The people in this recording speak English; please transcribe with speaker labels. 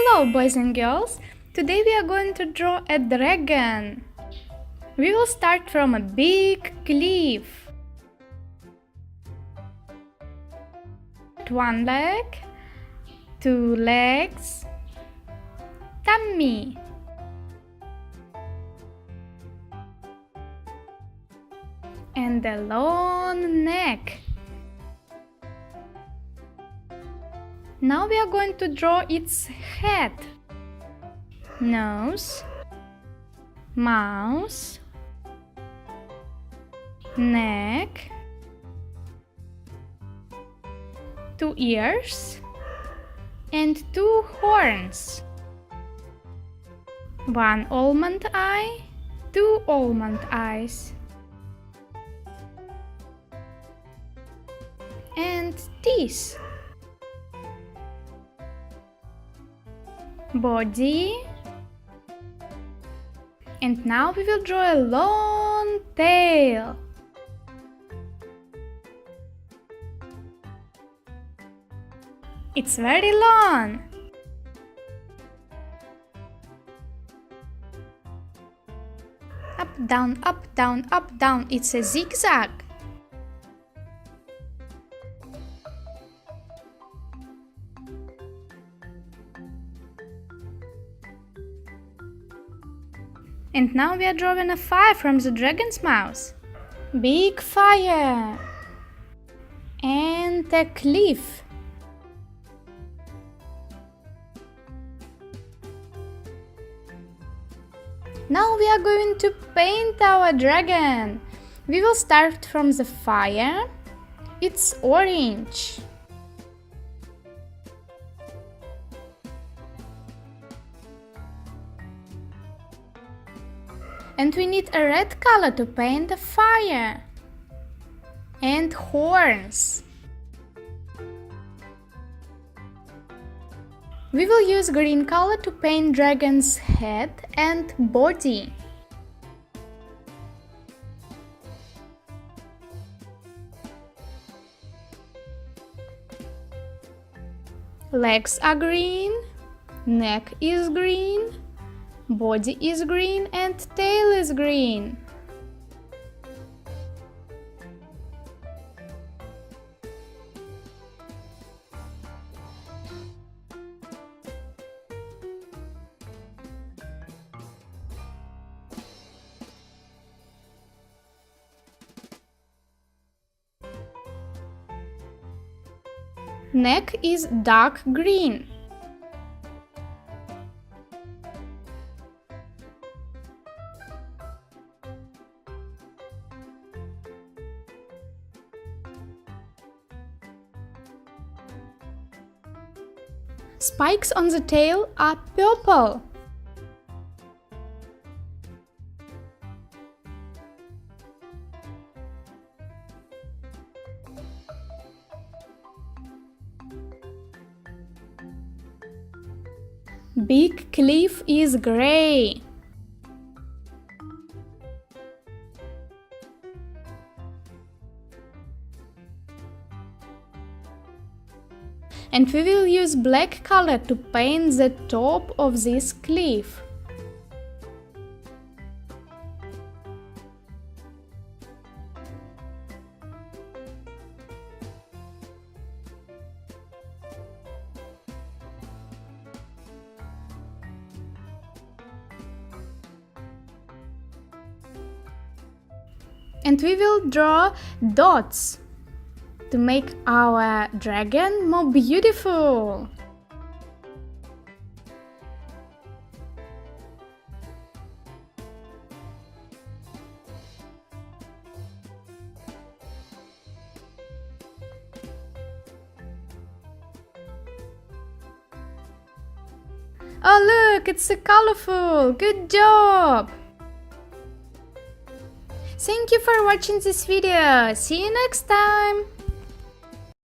Speaker 1: Hello, boys and girls! Today we are going to draw a dragon. We will start from a big cliff. One leg, two legs, tummy. And a long neck. Now we are going to draw its head, nose, mouth, neck, two ears and two horns, one almond eye, two almond eyes, and teeth. Body, and now we will draw a long tail. It's very long. Up, down, up, down, up, down. It's a zigzag. And now we are drawing a fire from the dragon's mouth. Big fire. And a cliff. Now we are going to paint our dragon. We will start from the fire. It's orange. And we need a red color to paint the fire. And horns. We will use green color to paint dragon's head and body. Legs are green, neck is green, body is green and tail is green. Neck is dark green. Spikes on the tail are purple. Big cliff is gray. And we will use black color to paint the top of this cliff. And we will draw dots to make our dragon more beautiful. Oh look, it's so colorful! Good job! Thank you for watching this video. See you next time!